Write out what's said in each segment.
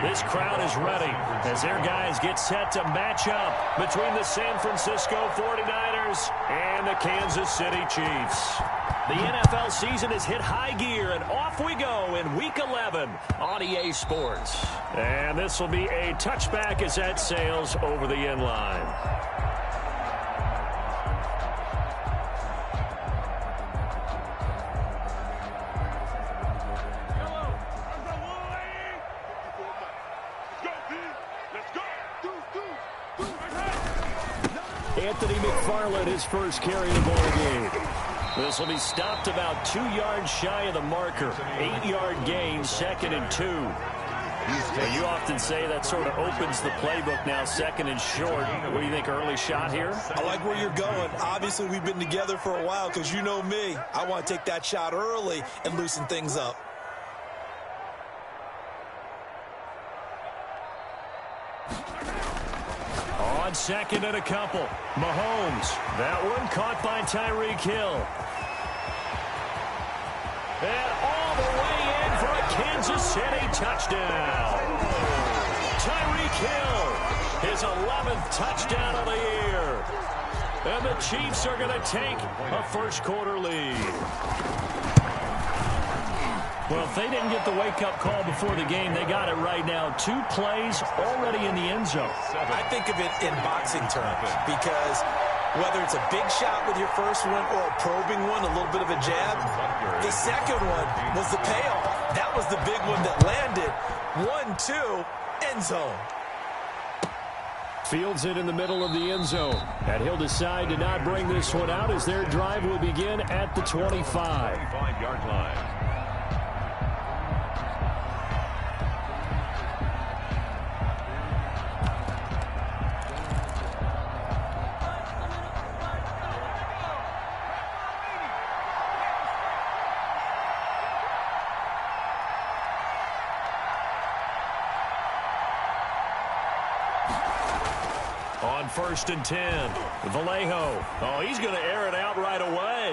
This crowd is ready as their guys get set to match up between the San Francisco 49ers and the Kansas City Chiefs. The NFL season has hit high gear, and off we go in Week 11 on EA Sports. And this will be a touchback as that sails over the end line. Anthony McFarland, his first carry of the ball game. This will be stopped about 2 yards shy of the marker. 8-yard gain, 2nd and 2. You often say that sort of opens the playbook now, 2nd and short. What do you think, early shot here? I like where you're going. Obviously, we've been together for a while because you know me. I want to take that shot early and loosen things up. On 2nd and a couple. Mahomes. That one caught by Tyreek Hill. And all the way in for a Kansas City touchdown. Tyreek Hill, his 11th touchdown of the year. And the Chiefs are going to take a first-quarter lead. Well, if they didn't get the wake-up call before the game, they got it right now. 2 plays already in the end zone. I think of it in boxing terms because whether it's a big shot with your first one or a probing one, a little bit of a jab, the second one was the payoff. That was the big one that landed. 1-2, end zone. Fields it in the middle of the end zone. And he'll decide to not bring this one out as their drive will begin at the 25. 25-yard line. On 1st and 10, Vallejo. Oh, he's going to air it out right away.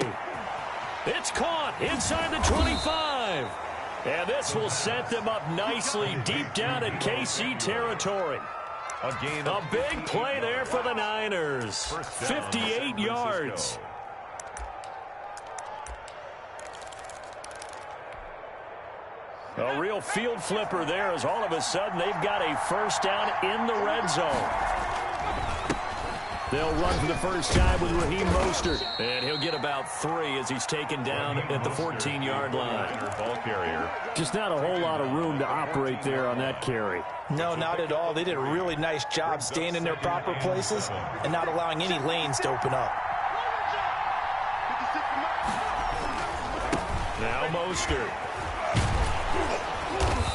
It's caught inside the 25. And this will set them up nicely deep down in KC territory. A big play there for the Niners. 58 yards. A real field flipper there as all of a sudden they've got a first down in the red zone. They'll run for the first time with Raheem Mostert. And he'll get about 3 as he's taken down at the 14-yard line. Ball carrier. Just not a whole lot of room to operate there on that carry. No, not at all. They did a really nice job staying in their proper places and not allowing any lanes to open up. Now Mostert.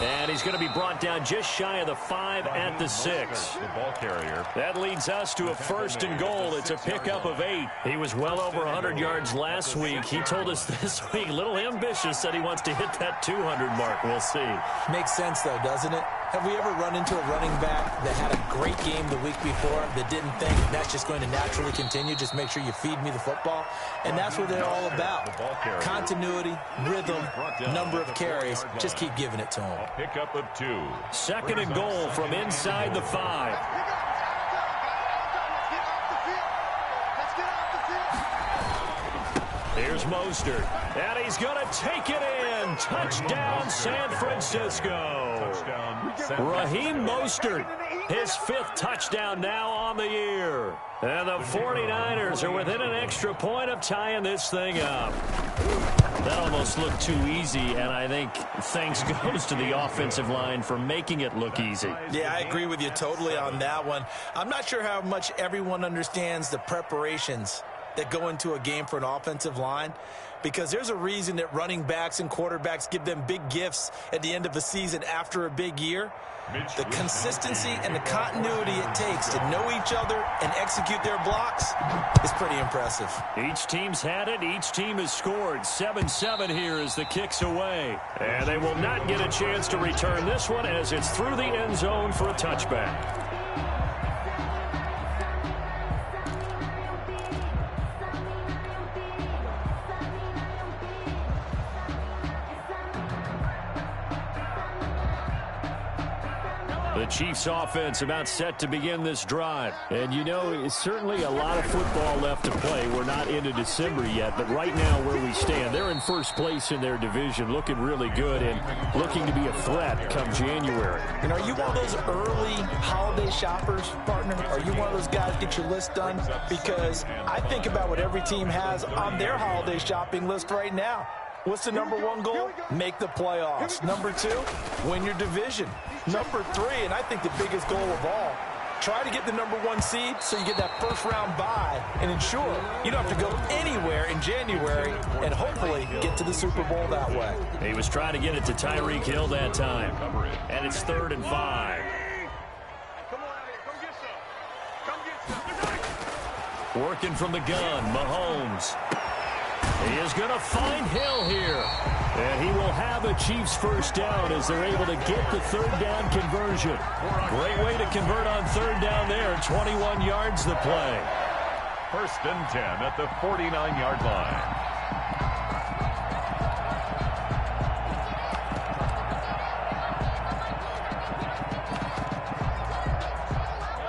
And he's going to be brought down just shy of the 5 at the 6. The ball carrier. That leads us to a 1st and goal. It's a pickup of 8. He was well over 100 yards last week. He told us this week, a little ambitious, said he wants to hit that 200 mark. We'll see. Makes sense, though, doesn't it? Have we ever run into a running back that had a great game the week before that didn't think that's just going to naturally continue? Just make sure you feed me the football. And that's what they're all about. Continuity, rhythm, number of carries. Just keep giving it to them. A pickup of 2. 2nd and goal from inside the 5. Here's Mostert. And he's going to take it in. Touchdown, San Francisco. Raheem Mostert, his 5th touchdown now on the year. And the 49ers are within an extra point of tying this thing up. That almost looked too easy, and I think thanks goes to the offensive line for making it look easy. Yeah, I agree with you totally on that one. I'm not sure how much everyone understands the preparations that go into a game for an offensive line, because there's a reason that running backs and quarterbacks give them big gifts at the end of the season after a big year. The consistency and the continuity it takes to know each other and execute their blocks is pretty impressive. Each team's had it. Each team has scored. 7-7 here as the kick's away. And they will not get a chance to return this one as it's through the end zone for a touchback. The Chiefs offense about set to begin this drive. And, you know, it's certainly a lot of football left to play. We're not into December yet, but right now where we stand, they're in first place in their division, looking really good and looking to be a threat come January. And are you one of those early holiday shoppers, partner? Are you one of those guys get your list done? Because I think about what every team has on their holiday shopping list right now. What's the number one goal? Make the playoffs. Number two, win your division. Number three, and I think the biggest goal of all, try to get the number one seed so you get that first round bye and ensure you don't have to go anywhere in January and hopefully get to the Super Bowl that way. He was trying to get it to Tyreek Hill that time. And it's 3rd and 5. Working from the gun, Mahomes. He is going to find Hill here. And he will have a Chiefs first down as they're able to get the 3rd down conversion. Great way to convert on 3rd down there. 21 yards the play. 1st and 10 at the 49-yard line.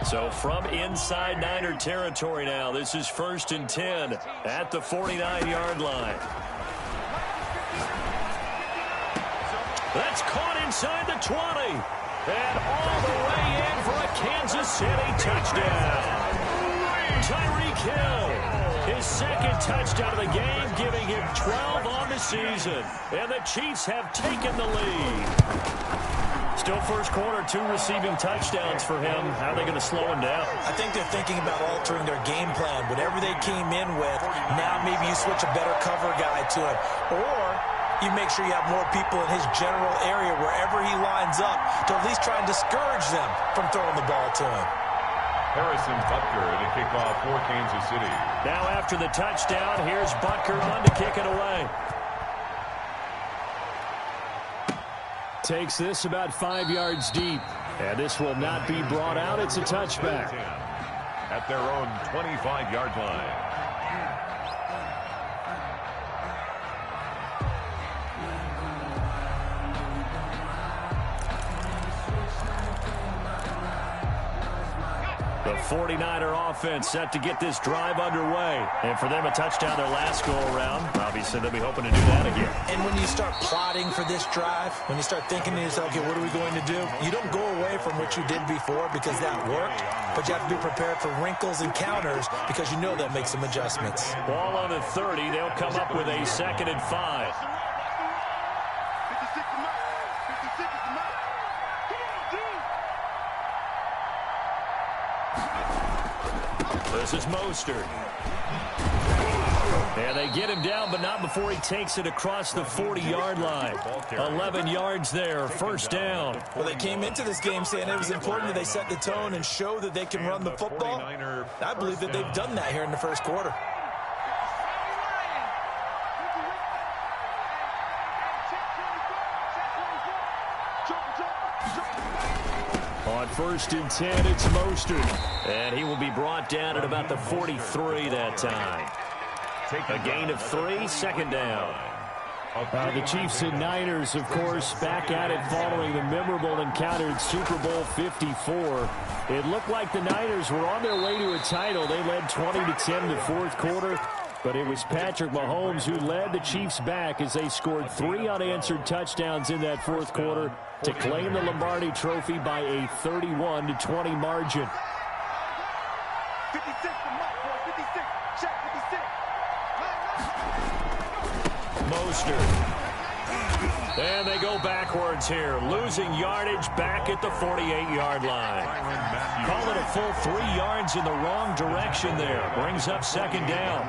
So from inside Niner territory now, this is 1st and 10 at the 49-yard line. That's caught inside the 20. And all the way in for a Kansas City touchdown. Tyreek Hill, his 2nd touchdown of the game, giving him 12 on the season. And the Chiefs have taken the lead. Still first quarter, 2 receiving touchdowns for him. How are they going to slow him down? I think they're thinking about altering their game plan. Whatever they came in with, now maybe you switch a better cover guy to it. Or you make sure you have more people in his general area wherever he lines up to at least try and discourage them from throwing the ball to him. Harrison Butker to kick off for Kansas City. Now after the touchdown, here's Butker on to kick it away. Takes this about 5 yards deep. And this will not be brought out. It's a touchback. At their own 25-yard line. The 49er offense set to get this drive underway. And for them, a touchdown their last go-around. Obviously, they'll be hoping to do that again. And when you start plotting for this drive, when you start thinking to yourself, okay, what are we going to do? You don't go away from what you did before because that worked, but you have to be prepared for wrinkles and counters because you know they'll make some adjustments. Ball on the 30. They'll come up with a 2nd and 5. This is Mostert. And they get him down, but not before he takes it across the 40-yard line. 11 yards there, first down. Well, they came into this game saying it was important that they set the tone and show that they can run the football. I believe that they've done that here in the first quarter. On 1st and 10, it's Mostert. And he will be brought down at about the 43 that time. A gain of 3, 2nd down. The Chiefs and Niners, of course, back at it following the memorable encounter in Super Bowl 54. It looked like the Niners were on their way to a title. They led 20-10 in the 4th quarter. But it was Patrick Mahomes who led the Chiefs back as they scored 3 unanswered touchdowns in that 4th quarter to claim the Lombardi Trophy by a 31-20 margin. 56, check 56. Mostert. And they go backwards here, losing yardage back at the 48-yard line. Call it a full 3 yards in the wrong direction there. Brings up 2nd down.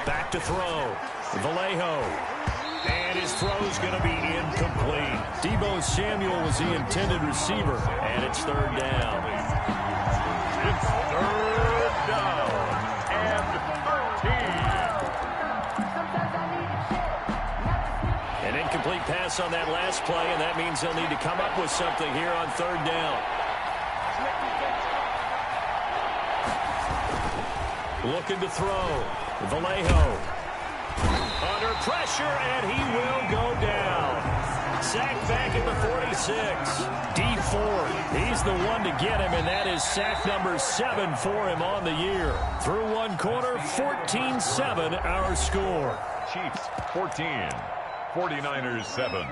Back to throw. Vallejo. And his throw's going to be incomplete. Deebo Samuel was the intended receiver. And it's 3rd down. It's 3rd down and 13. An incomplete pass on that last play, and that means they'll need to come up with something here on 3rd down. Looking to throw. Vallejo. Under pressure, and he will go down. sacked back at the 46. Deep Ford, he's the one to get him, and that is sack number 7 for him on the year. Through one quarter, 14-7 our score. Chiefs 14, 49ers 7.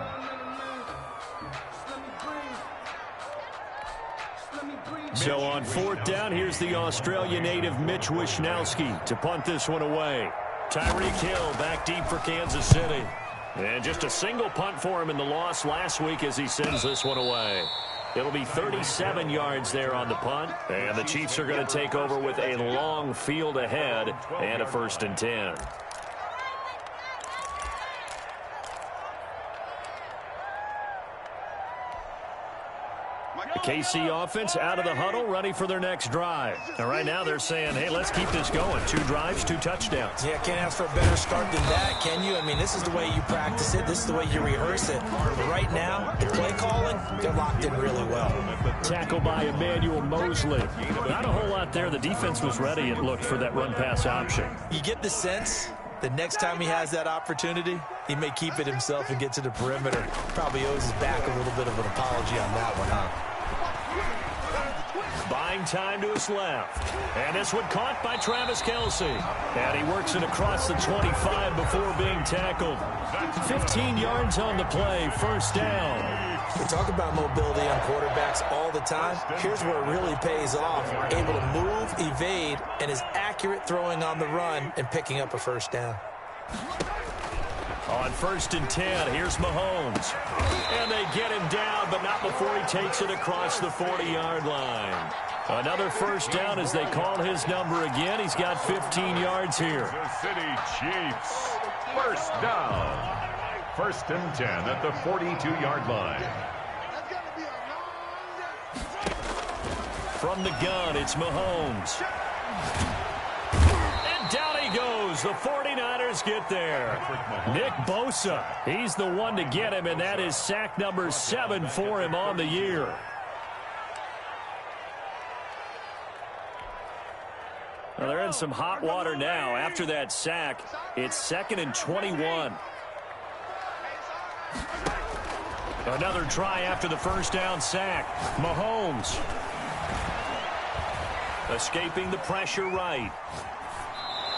So on fourth down, here's the Australia native Mitch Wishnowsky to punt this one away. Tyreek Hill back deep for Kansas City. And just a single punt for him in the loss last week as he sends this one away. It'll be 37 yards there on the punt. And the Chiefs are going to take over with a long field ahead and a 1st and 10. The KC offense out of the huddle, ready for their next drive. And right now they're saying, hey, let's keep this going. 2 drives, 2 touchdowns. Yeah, can't ask for a better start than that, can you? I mean, this is the way you practice it. This is the way you rehearse it. But right now, the play calling, they're locked in really well. Tackle by Emmanuel Mosley. Not a whole lot there. The defense was ready, it looked, for that run-pass option. You get the sense the next time he has that opportunity, he may keep it himself and get to the perimeter. Probably owes his back a little bit of an apology on that one, huh? Buying time to his left. And this one caught by Travis Kelce. And he works it across the 25 before being tackled. 15 yards on the play, 1st down. We talk about mobility on quarterbacks all the time. Here's where it really pays off. Able to move, evade, and is accurate throwing on the run and picking up a 1st down. On 1st and 10, here's Mahomes. And they get him down, but not before he takes it across the 40-yard line. Another 1st down as they call his number again. He's got 15 yards here. The City Chiefs. 1st down. 1st and 10 at the 42-yard line. From the gun, it's Mahomes. And down he goes. The 49ers get there. Nick Bosa, he's the one to get him, and that is sack number 7 for him on the year. Well, they're in some hot water now. After that sack, it's 2nd and 21. Another try after the 1st down sack. Mahomes escaping the pressure right.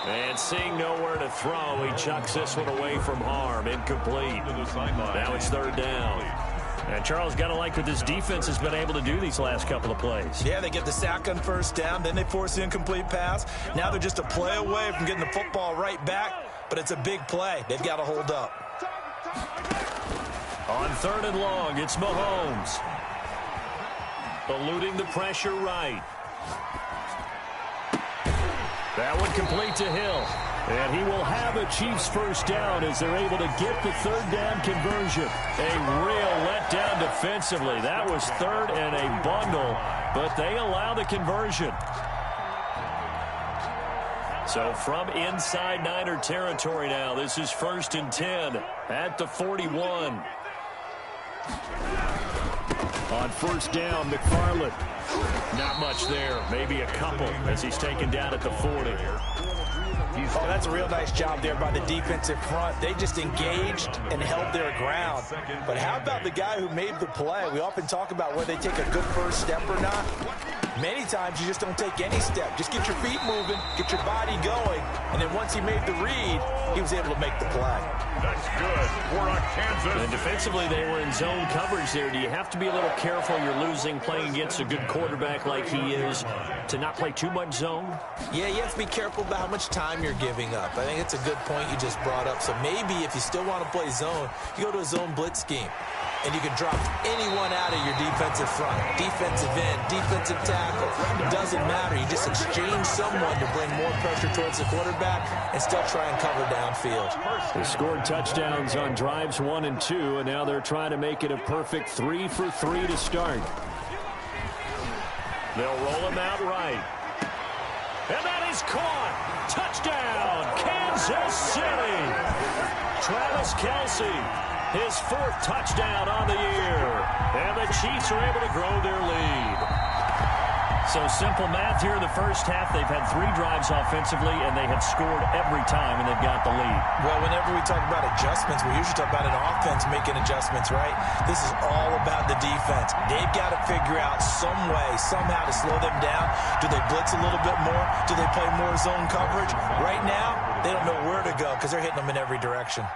And seeing nowhere to throw, he chucks this one away from harm. Incomplete. Now it's 3rd down. And Charles, got to like what this defense has been able to do these last couple of plays. Yeah, they get the sack on 1st down, then they force the incomplete pass. Now they're just a play away from getting the football right back, but it's a big play. They've got to hold up. On 3rd and long, it's Mahomes. Eluding the pressure right. That one complete to Hill. And he will have a Chiefs 1st down as they're able to get the 3rd down conversion. A real letdown defensively. That was 3rd and a bundle, but they allow the conversion. So from inside Niner territory now, this is 1st and 10 at the 41. On 1st down, McFarland. Not much there. Maybe a couple as he's taken down at the 40. Oh, that's a real nice job there by the defensive front. They just engaged and held their ground. But how about the guy who made the play? We often talk about whether they take a good 1st step or not. Many times you just don't take any step. Just get your feet moving, get your body going, and then once he made the read, he was able to make the play. That's good for Kansas. And defensively, they were in zone coverage there. Do you have to be a little careful? You're losing, playing against a good quarterback like he is, to not play too much zone? Yeah, you have to be careful about how much time you're giving up. I think it's a good point you just brought up. So maybe if you still want to play zone, you go to a zone blitz scheme. And you can drop anyone out of your defensive front, defensive end, defensive tackle. It doesn't matter. You just exchange someone to bring more pressure towards the quarterback and still try and cover downfield. They scored touchdowns on drives 1 and 2, and now they're trying to make it a perfect 3 for 3 to start. They'll roll him out right. And that is caught. Touchdown, Kansas City. Travis Kelce. His 4th touchdown on the year. And the Chiefs are able to grow their lead. So simple math here in the first half. They've had 3 drives offensively, and they have scored every time, and they've got the lead. Well, whenever we talk about adjustments, we usually talk about an offense making adjustments, right? This is all about the defense. They've got to figure out some way, somehow to slow them down. Do they blitz a little bit more? Do they play more zone coverage? Right now, they don't know where to go because they're hitting them in every direction.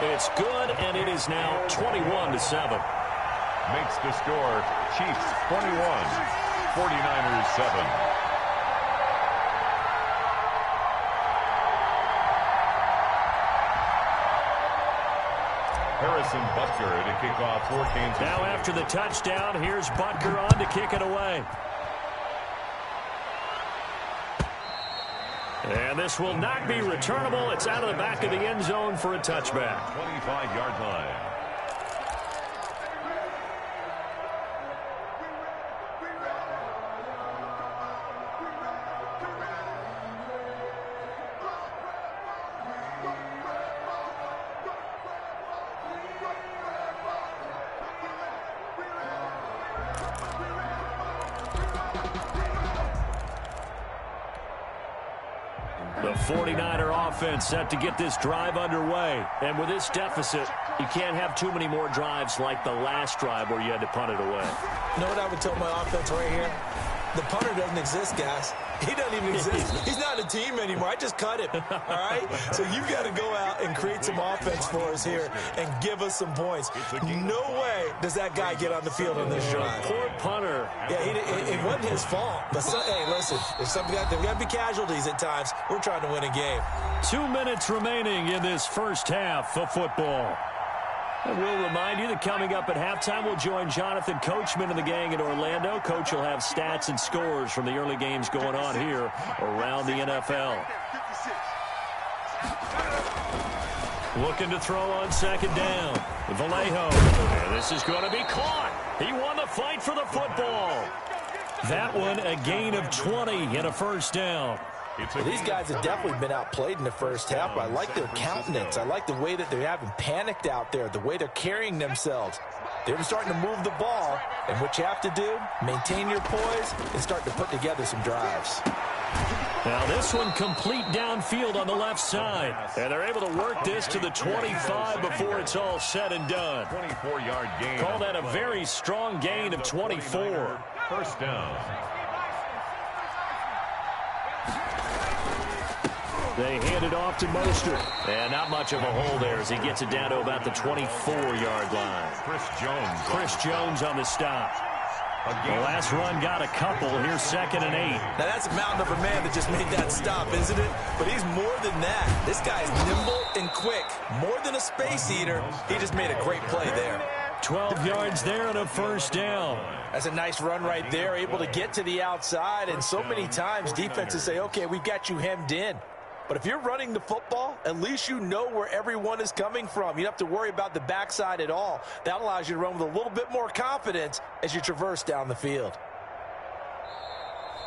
It's good, and it is now 21-7. Makes the score Chiefs 21, 49ers 7. Harrison Butker to kick off for Kansas City. Now after the touchdown, here's Butker on to kick it away. And this will not be returnable. It's out of the back of the end zone for a touchback. 25-yard line. The 49er offense set to get this drive underway. And with this deficit, you can't have too many more drives like the last drive where you had to punt it away. You know what I would tell my offense right here? The punter doesn't exist, guys. He doesn't even exist. He's not a team anymore. I just cut him, all right? So you've got to go out and create some offense for us here and give us some points. No way does that guy get on the field on this drive. Poor punter. Yeah, it wasn't his fault. But, hey, listen, there's got to be casualties at times. We're trying to win a game. 2 minutes remaining in this first half of football. And we'll remind you that coming up at halftime, we'll join Jonathan Coachman and the gang in Orlando. Coach will have stats and scores from the early games going on here around the NFL. Looking to throw on second down. Vallejo. And this is going to be caught. He won the fight for the football. That one, a gain of 20 and a first down. Well, these guys have definitely been outplayed in the first half, but I like their countenance. I like the way that they're having panicked out there, the way they're carrying themselves. They're starting to move the ball, and what you have to do, maintain your poise and start to put together some drives. Now this one complete downfield on the left side, and they're able to work this to the 25 before it's all said and done. 24-yard gain. Call that a very strong gain of 24. First down. They hand it off to Mostert. And not much of a hole there as he gets it down to about the 24-yard line. Chris Jones on the stop. The last run got a couple. Here's 2nd and 8. Now that's a mountain of a man that just made that stop, isn't it? But he's more than that. This guy's nimble and quick. More than a space eater. He just made a great play there. 12 yards there and a first down. That's a nice run right there. Able to get to the outside. And so many times defenses say, okay, we've got you hemmed in. But if you're running the football, at least you know where everyone is coming from. You don't have to worry about the backside at all. That allows you to run with a little bit more confidence as you traverse down the field.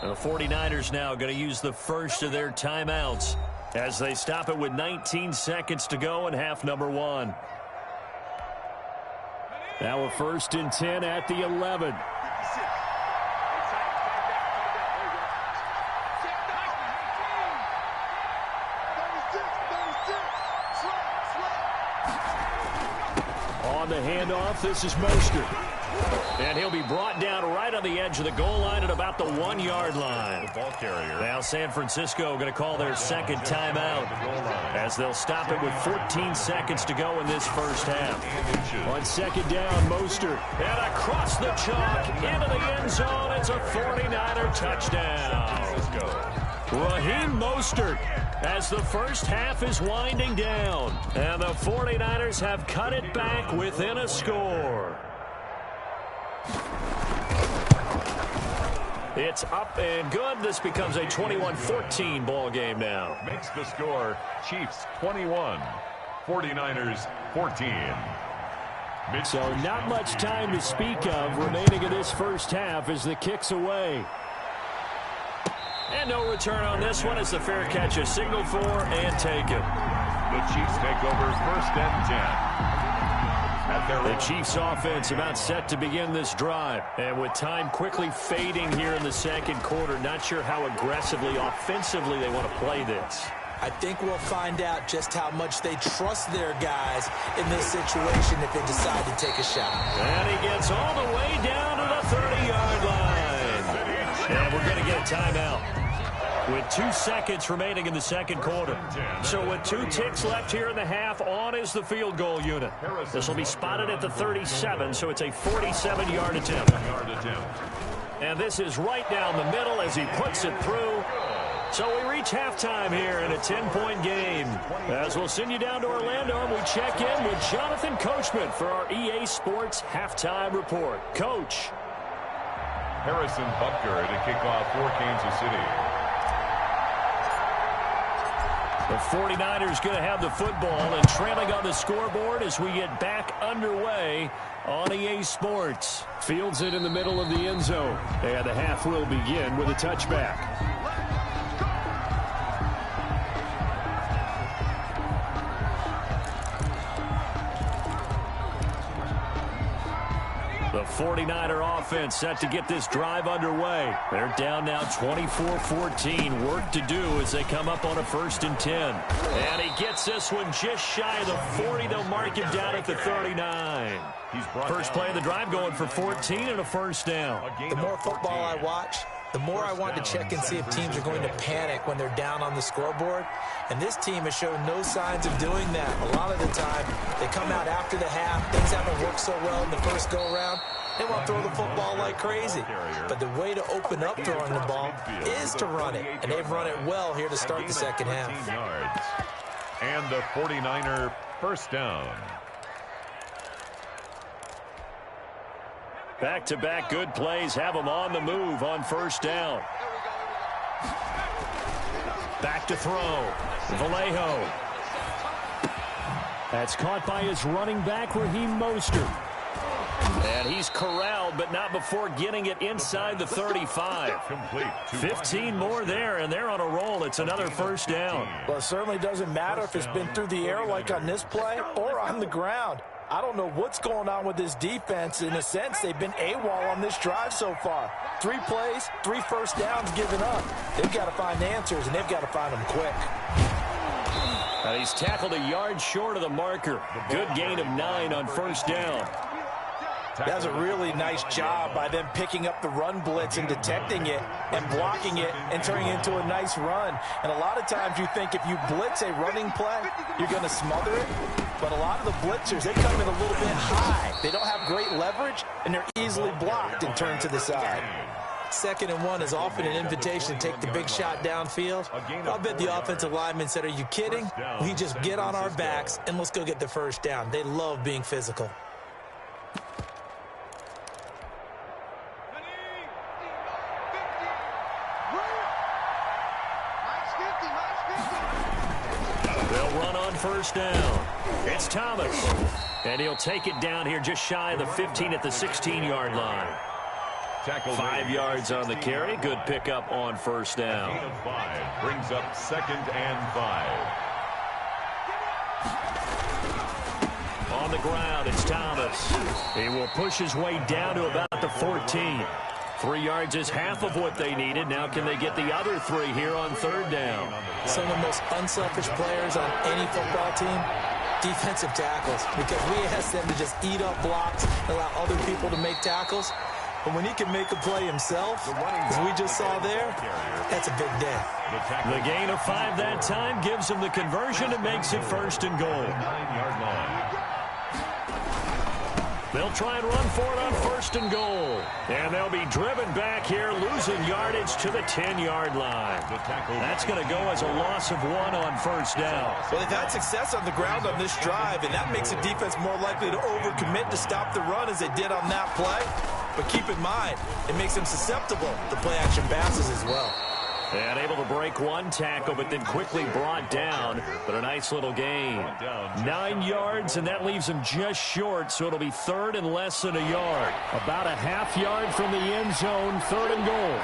The 49ers now going to use the first of their timeouts as they stop it with 19 seconds to go in half number 1. Now a 1st and 10 at the 11. On the handoff, this is Mostert. And he'll be brought down right on the edge of the goal line at about the 1-yard line. The ball carrier. Now San Francisco going to call their second timeout as they'll stop it with 14 seconds to go in this first half. On second down, Mostert. And across the chalk into the end zone. It's a 49er touchdown. Raheem Mostert as the first half is winding down. And the 49ers have cut it back within a score. It's up and good. This becomes a 21-14 ball game now. Makes the score Chiefs 21, 49ers 14. So not much time to speak of remaining in this first half as the kick's away. And no return on this one as the fair catch is signaled for and taken. The Chiefs take over 1st and 10. The Chiefs offense about set to begin this drive. And with time quickly fading here in the second quarter, not sure how aggressively, offensively they want to play this. I think we'll find out just how much they trust their guys in this situation if they decide to take a shot. And he gets all the way down to the 30-yard line. And we're going to get a timeout with 2 seconds remaining in the second quarter. So with 2 ticks left here in the half, on is the field goal unit. This will be spotted at the 37, so it's a 47-yard attempt. And this is right down the middle as he puts it through. So we reach halftime here in a 10-point game. As we'll send you down to Orlando, and we check in with Jonathan Coachman for our EA Sports Halftime Report. Coach. Harrison Butker to kick off for Kansas City. The 49ers going to have the football and trailing on the scoreboard as we get back underway on EA Sports. Fields it in the middle of the end zone. And the half will begin with a touchback. The 49er offense set to get this drive underway. They're down now 24-14. Work to do as they come up on a 1st and 10. And he gets this one just shy of the 40. They'll mark him down at the 39. First play of the drive going for 14 and a 1st down. The more football I watch, the more I want to check and see if teams are going to panic when they're down on the scoreboard. And this team has shown no signs of doing that. A lot of the time, they come out after the half. Things haven't worked so well in the first go-around. They want to throw the football like crazy. But the way to open up throwing the ball is to run it. And they've run it well here to start the second half. And the 49er 1st down. Back-to-back good plays have them on the move on 1st down. Back to throw. Vallejo. That's caught by his running back, Raheem Mostert. And he's corralled, but not before getting it inside the 35. 15 more there, and they're on a roll. It's another 1st down. Well, it certainly doesn't matter if it's been through the air like on this play or on the ground. I don't know what's going on with this defense. In a sense, they've been AWOL on this drive so far. 3 plays, 3 1st downs given up. They've got to find answers, and they've got to find them quick. He's tackled a yard short of the marker. Good gain of 9 on 1st down. That's a really nice job by them picking up the run blitz and detecting it and blocking it and turning it into a nice run. And a lot of times you think if you blitz a running play, you're going to smother it. But a lot of the blitzers, they come in a little bit high. They don't have great leverage, and they're easily blocked and turned to the side. 2nd and 1 is often an invitation to take the big shot downfield. I'll bet the offensive lineman said, are you kidding? We just get on our backs and let's go get the 1st down. They love being physical. They'll run on 1st down. It's Thomas. And he'll take it down here just shy of the 15 at the 16-yard line. 5 yards on the carry. Good pickup on 1st down. Gain of 5 brings up 2nd and 5. On the ground, it's Thomas. He will push his way down to about the 14. 3 yards is half of what they needed. Now can they get the other 3 here on 3rd down? Some of the most unselfish players on any football team, defensive tackles, because we ask them to just eat up blocks and allow other people to make tackles. But when he can make a play himself, as we just saw there, that's a big day. The gain of 5 that time gives him the conversion and makes it 1st and goal. 9-yard line. They'll try and run for it on 1st and goal. And they'll be driven back here, losing yardage to the 10-yard line. That's going to go as a loss of 1 on 1st down. Well, they've had success on the ground on this drive, and that makes the defense more likely to overcommit to stop the run as they did on that play. But keep in mind, it makes them susceptible to play-action passes as well. And able to break 1 tackle, but then quickly brought down. But a nice little gain. 9 yards, and that leaves him just short, so it'll be 3rd and less than a yard. About a half yard from the end zone, 3rd and goal.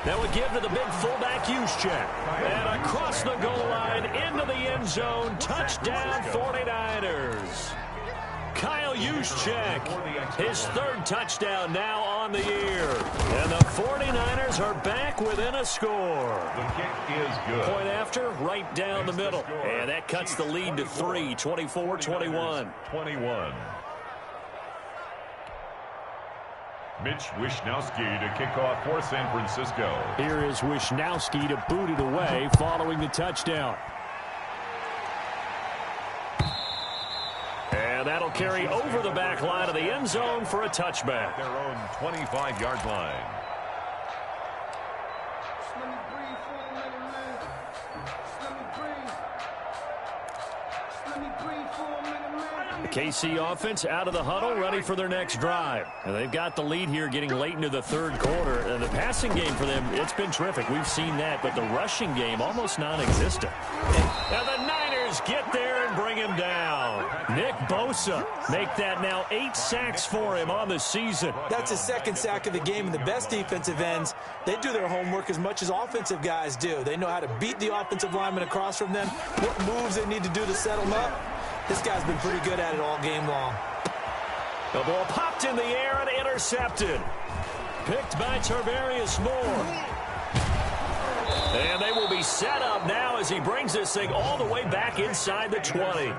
Now we give to the big fullback Juszczyk. And across the goal line into the end zone. Touchdown 49ers. Kyle Juszczyk, his third touchdown now on the year. And the 49ers are back within a score. The kick is good. Point after, right down the middle. And that cuts the lead to 3, 24-21. 21. Mitch Wishnowsky to kick off for San Francisco. Here is Wishnowsky to boot it away following the touchdown. And that'll carry over the back line of the end zone for a touchback. Their own 25-yard line. The KC offense out of the huddle, ready for their next drive. And they've got the lead here getting late into the third quarter. And the passing game for them, it's been terrific. We've seen that, but the rushing game almost non-existent. Now the Niners get there and bring him down. Nick Bosa make that now 8 sacks for him on the season. That's his second sack of the game, and the best defensive ends, they do their homework as much as offensive guys do. They know how to beat the offensive lineman across from them, what moves they need to do to set them up. This guy's been pretty good at it all game long. The ball popped in the air and intercepted. Picked by Tarvarius Moore. And they will be set up now as he brings this thing all the way back inside the 20.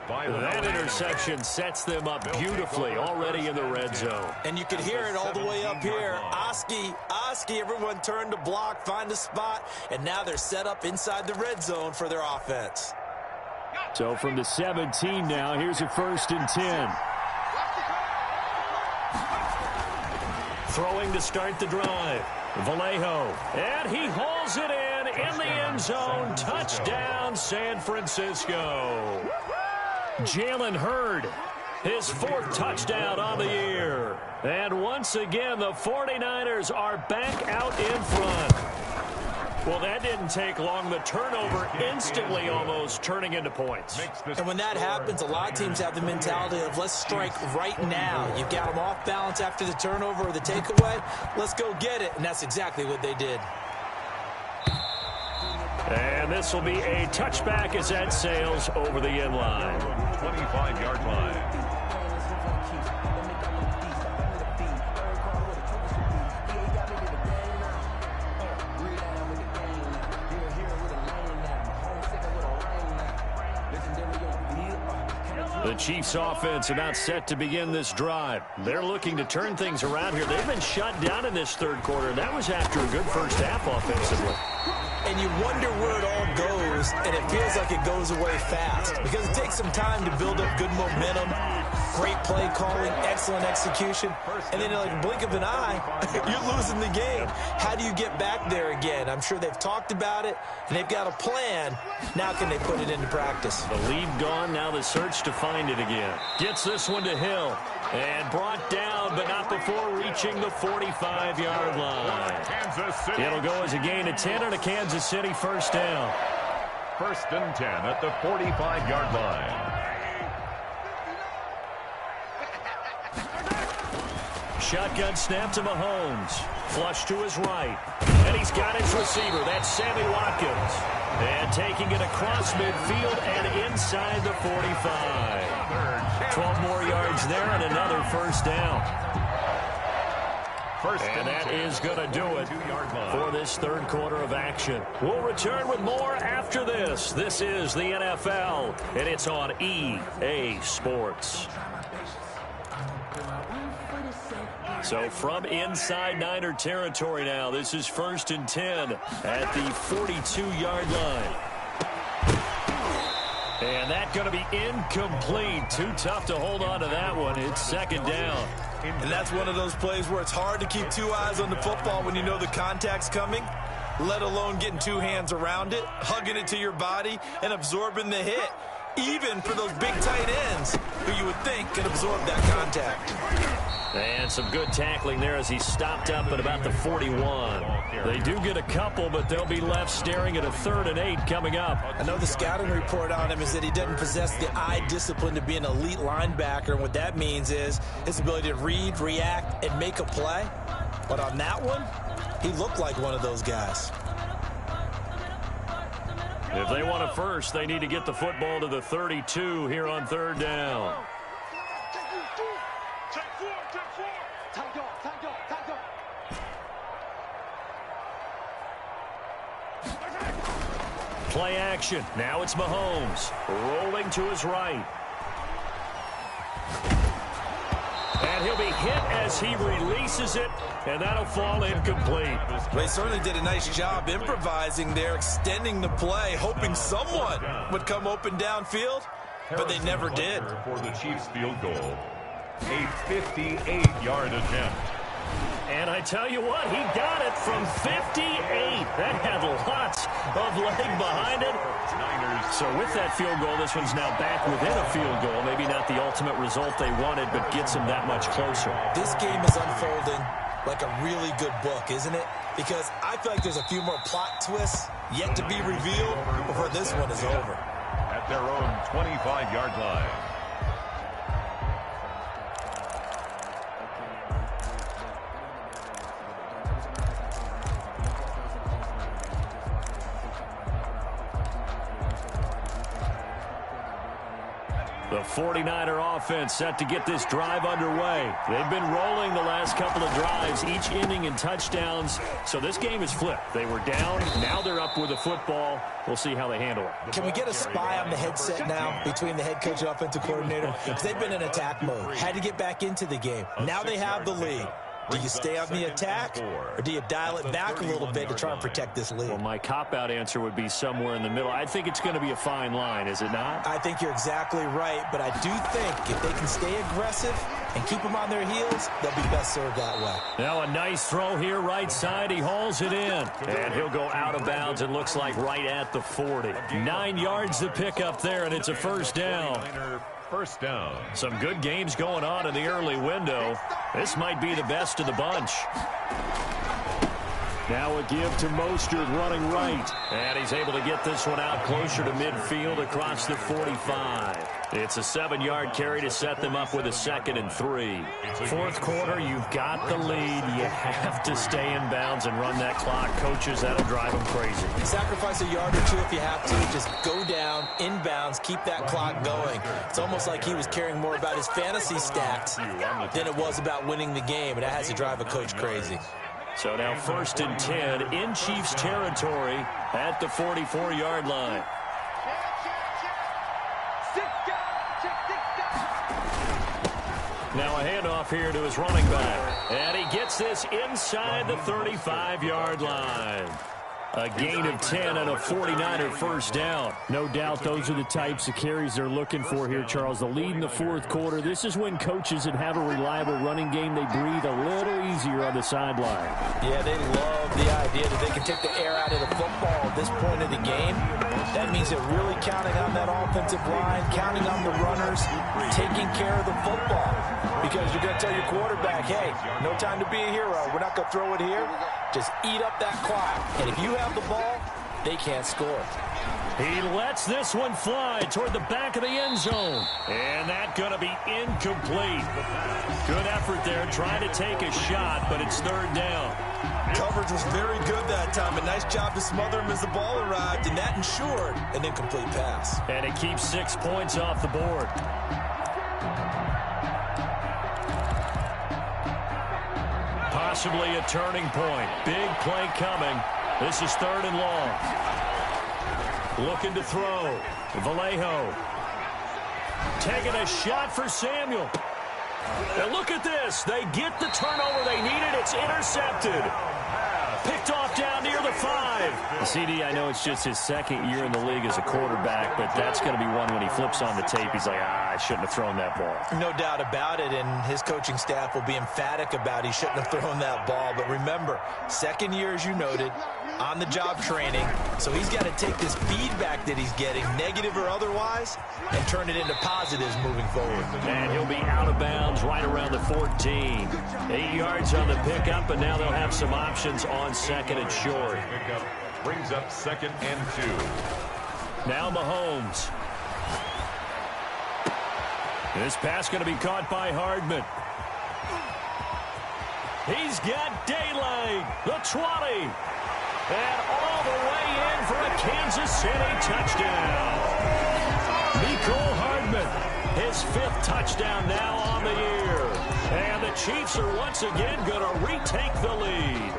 That interception sets them up beautifully already in the red zone. And you could hear it all the way up here. Oski, everyone turned to block, find a spot, and now they're set up inside the red zone for their offense. So from the 17 now, here's a 1st and 10. Throwing to start the drive. Vallejo, and he hauls it in the end zone. Touchdown, San Francisco. Jalen Hurd, his 4th touchdown on the year. And once again, the 49ers are back out in front. Well, that didn't take long. The turnover instantly almost turning into points. And when that happens, a lot of teams have the mentality of let's strike right now. You've got them off balance after the turnover or the takeaway. Let's go get it. And that's exactly what they did. And this will be a touchback as that sails over the end line. 25-yard line. The Chiefs offense about set to begin this drive. They're looking to turn things around here. They've been shut down in this third quarter. That was after a good first half offensively. And you wonder where it all goes, and it feels like it goes away fast because it takes some time to build up good momentum, great play calling, excellent execution, and then like a blink of an eye, you're losing the game. How do you get back there again? I'm sure they've talked about it, and they've got a plan. Now can they put it into practice? The lead gone, now the search to find it again. Gets this one to Hill, and brought down, but not before reaching the 45-yard line. It'll go as a gain of 10 and a Kansas City first down. 1st and 10 at the 45-yard line. Shotgun snap to Mahomes. Flush to his right. And he's got his receiver. That's Sammy Watkins. And taking it across midfield and inside the 45. 12 more yards there and another first down. And that is going to do it for this third quarter of action. We'll return with more after this. This is the NFL, and it's on EA Sports. So from inside Niner territory now, this is 1st and 10 at the 42-yard line. And that's going to be incomplete. Too tough to hold on to that one. It's 2nd down. And that's one of those plays where it's hard to keep 2 eyes on the football when you know the contact's coming, let alone getting 2 hands around it, hugging it to your body, and absorbing the hit, even for those big tight ends who you would think can absorb that contact. And some good tackling there as he stopped up at about the 41. They do get a couple, but they'll be left staring at a 3rd and 8 coming up. I know the scouting report on him is that he doesn't possess the eye discipline to be an elite linebacker. And what that means is his ability to read, react, and make a play. But on that one, he looked like one of those guys. If they want a first, they need to get the football to the 32 here on third down. Play action. Now it's Mahomes rolling to his right. And he'll be hit as he releases it, and that'll fall incomplete. They certainly did a nice job improvising there, extending the play, hoping someone would come open downfield, but they never did. For the Chiefs field goal, a 58-yard attempt. And I tell you what, he got it from 58. That had lots of leg behind it. So with that field goal, this one's now back within a field goal. Maybe not the ultimate result they wanted, but gets them that much closer. This game is unfolding like a really good book, isn't it? Because I feel like there's a few more plot twists yet to be revealed before this one is over. At their own 25-yard line. The 49er offense set to get this drive underway. They've been rolling the last couple of drives, each ending in touchdowns. So this game is flipped. They were down. Now they're up with the football. We'll see how they handle it. Can we get a spy on the headset now between the head coach and offensive coordinator? Because they've been in attack mode. Had to get back into the game. Now they have the lead. Do you stay on the attack, or do you dial it back a little bit to try and protect this lead? Well, my cop-out answer would be somewhere in the middle. I think it's going to be a fine line, is it not? I think you're exactly right, but I do think if they can stay aggressive and keep them on their heels, they'll be best served that way. Now a nice throw here, right side. He hauls it in, and he'll go out of bounds. It looks like right at the 40. 9 yards to pick up there, and it's a first down. First down. Some good games going on in the early window. This might be the best of the bunch. Now a give to Mostert running right. And he's able to get this one out closer to midfield across the 45. It's a 7-yard carry to set them up with a 2nd and 3. Fourth quarter, you've got the lead. You have to stay in bounds and run that clock. Coaches, that'll drive them crazy. Sacrifice a yard or two if you have to. Just go down, inbounds, keep that clock going. It's almost like he was caring more about his fantasy stats than it was about winning the game, and that has to drive a coach crazy. So now 1st and 10 in Chiefs territory at the 44-yard line. Now a handoff here to his running back. And he gets this inside the 35-yard line. A gain of 10 and a 49er first down. No doubt those are the types of carries they're looking for here, Charles. The lead in the fourth quarter. This is when coaches that have a reliable running game, they breathe a little easier on the sideline. Yeah, they love the idea that they can take the air out of the football at this point of the game. That means they're really counting on that offensive line, counting on the runners, taking care of the football. Because you're going to tell your quarterback, hey, no time to be a hero. We're not going to throw it here. Just eat up that clock. And if you have the ball, they can't score. He lets this one fly toward the back of the end zone. And that's going to be incomplete. Good effort there, trying to take a shot, but it's third down. Coverage was very good that time. A nice job to smother him as the ball arrived, and that ensured an incomplete pass. And it keeps 6 points off the board. Possibly a turning point. Big play coming. This is 3rd and long. Looking to throw. Vallejo. Taking a shot for Samuel. Now look at this. They get the turnover they needed. It's intercepted. Picked off down near the 5. CD, I know it's just his 2nd year in the league as a quarterback, but that's going to be one when he flips on the tape. He's like, I shouldn't have thrown that ball. No doubt about it, and his coaching staff will be emphatic about he shouldn't have thrown that ball. But remember, 2nd year, as you noted, on-the-job training. So he's got to take this feedback that he's getting, negative or otherwise, and turn it into positives moving forward. And he'll be out of bounds right around the 14. 8 yards on the pickup, and now they'll have some options on 2nd and short. Pickup brings up 2nd and 2. Now Mahomes. This pass going to be caught by Hardman. He's got daylight. The 20. And all the way in for a Kansas City touchdown. Mecole Hardman, his 5th touchdown now on the year. And the Chiefs are once again going to retake the lead.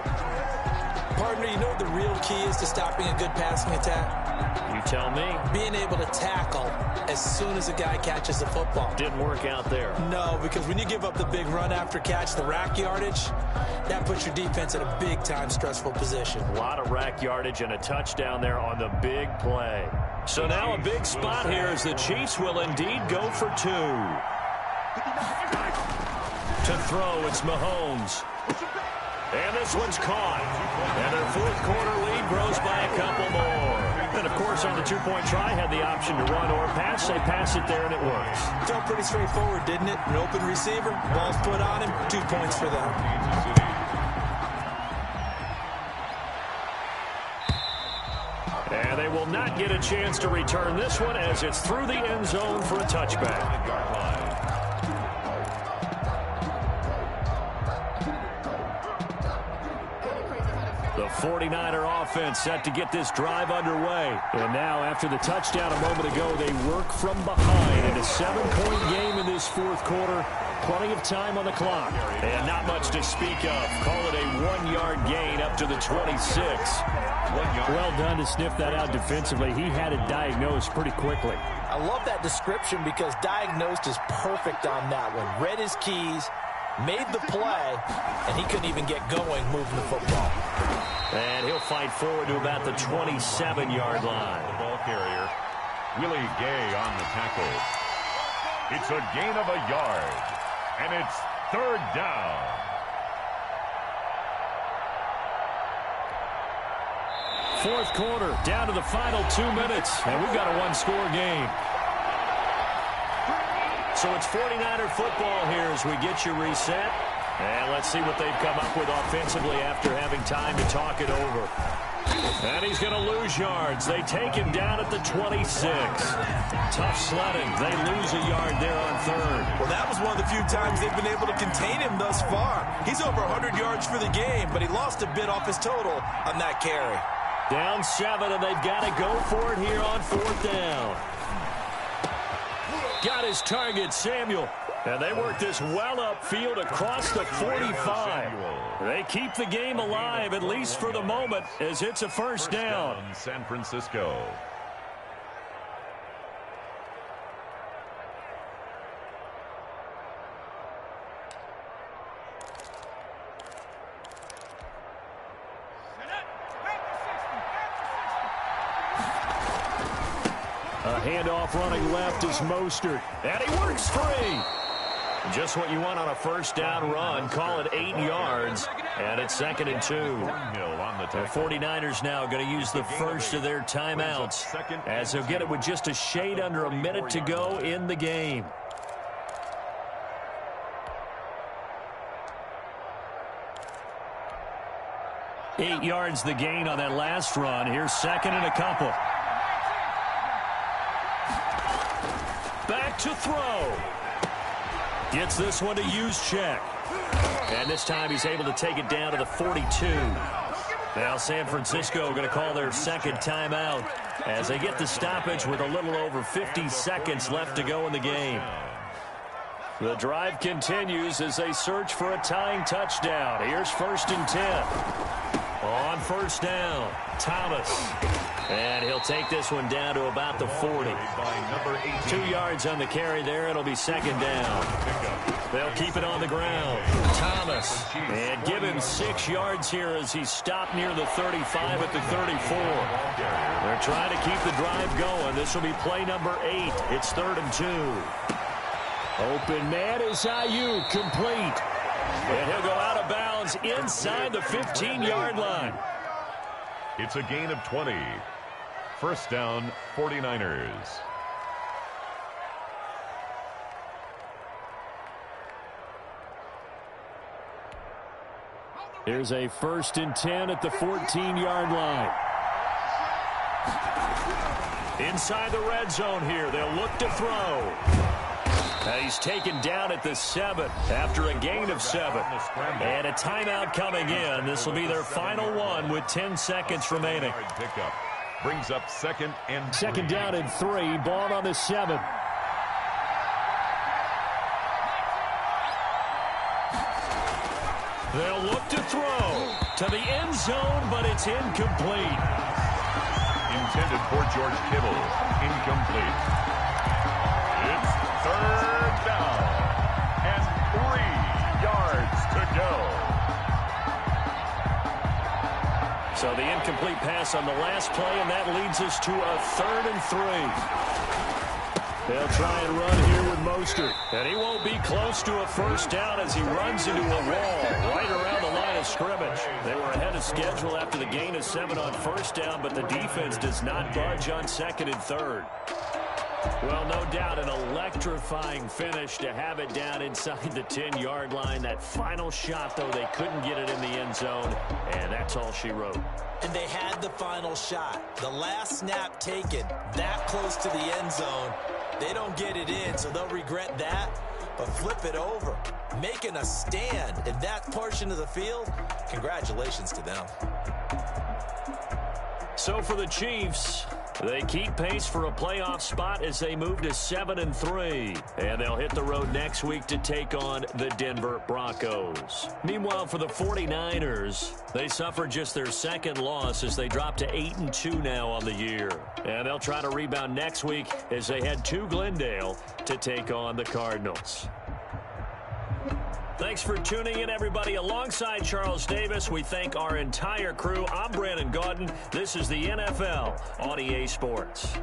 Partner, you know what the real key is to stopping a good passing attack? You tell me. Being able to tackle as soon as a guy catches the football. Didn't work out there. No, because when you give up the big run after catch, the rack yardage, that puts your defense in a big-time stressful position. A lot of rack yardage and a touchdown there on the big play. So now a big spot here as the Chiefs will indeed go for 2. To throw, it's Mahomes. And this one's caught. And their 4th quarter lead grows by a couple more. And, of course, on the 2-point try, had the option to run or pass. They pass it there, and it works. Felt pretty straightforward, didn't it? An open receiver, ball's put on him, 2 points for them. And they will not get a chance to return this one as it's through the end zone for a touchback. The 49er offense set to get this drive underway. And now, after the touchdown a moment ago, they work from behind in a 7-point game in this 4th quarter. Plenty of time on the clock. And not much to speak of. Call it a 1-yard gain up to the 26. Well done to sniff that out defensively. He had it diagnosed pretty quickly. I love that description because diagnosed is perfect on that one. Read his keys, made the play, and he couldn't even get going moving the football. And he'll fight forward to about the 27-yard line. The ball carrier, Willie Gay on the tackle. It's a gain of a yard, and it's 3rd down. Fourth quarter, down to the final 2 minutes, and we've got a 1-score game. So it's 49er football here as we get you reset. And let's see what they've come up with offensively after having time to talk it over. And he's going to lose yards. They take him down at the 26. Tough sledding. They lose a yard there on 3rd. Well, that was one of the few times they've been able to contain him thus far. He's over 100 yards for the game, but he lost a bit off his total on that carry. Down 7, and they've got to go for it here on 4th down. Got his target, Samuel. And they work this well upfield across the 45. They keep the game alive, at least for the moment, as it's a first down. San Francisco. A handoff running left is Mostert. And he works free. Just what you want on a first down run. Call it 8 yards. And it's 2nd and 2. The 49ers now going to use the first of their timeouts as they'll get it with just a shade under a minute to go in the game. Eight yards the gain on that last run. Here's 2nd and a couple. Back to throw. Gets this one to Juszczyk. And this time he's able to take it down to the 42. Now San Francisco going to call their 2nd timeout as they get the stoppage with a little over 50 seconds left to go in the game. The drive continues as they search for a tying touchdown. Here's 1st and 10. On first down, Thomas. And he'll take this one down to about the 40. 2 yards on the carry there. It'll be 2nd down. They'll keep it on the ground. Thomas. And give him 6 yards here as he's stopped near the 35 at the 34. They're trying to keep the drive going. This will be play number 8. It's 3rd and 2. Open man is Ayuk, complete. And he'll go out of bounds inside the 15-yard line. It's a gain of 20. First down, 49ers. Here's a 1st and 10 at the 14-yard line. Inside the red zone here. They'll look to throw. And he's taken down at the 7 after a gain of 7. And a timeout coming in. This will be their final one with 10 seconds remaining. Pickup brings up 2nd and 3. Second down and 3. Ball on the 7. They'll look to throw to the end zone, but it's incomplete. Intended for George Kittle. Incomplete. It's 3rd down and 3 yards to go. So the incomplete pass on the last play, and that leads us to a 3rd and 3. They'll try and run here with Mostert. And he won't be close to a first down as he runs into a wall right around the line of scrimmage. They were ahead of schedule after the gain of 7 on first down, but the defense does not budge on 2nd and 3rd. Well, no doubt an electrifying finish to have it down inside the 10-yard line. That final shot, though, they couldn't get it in the end zone, and that's all she wrote. And they had the final shot. The last snap taken that close to the end zone. They don't get it in, so they'll regret that. But flip it over, making a stand in that portion of the field, congratulations to them. So for the Chiefs, they keep pace for a playoff spot as they move to 7 and 3. And they'll hit the road next week to take on the Denver Broncos. Meanwhile, for the 49ers, they suffered just their 2nd loss as they drop to 8 and 2 now on the year. And they'll try to rebound next week as they head to Glendale to take on the Cardinals. Thanks for tuning in, everybody. Alongside Charles Davis, we thank our entire crew. I'm Brandon Gaudin. This is the NFL on EA Sports.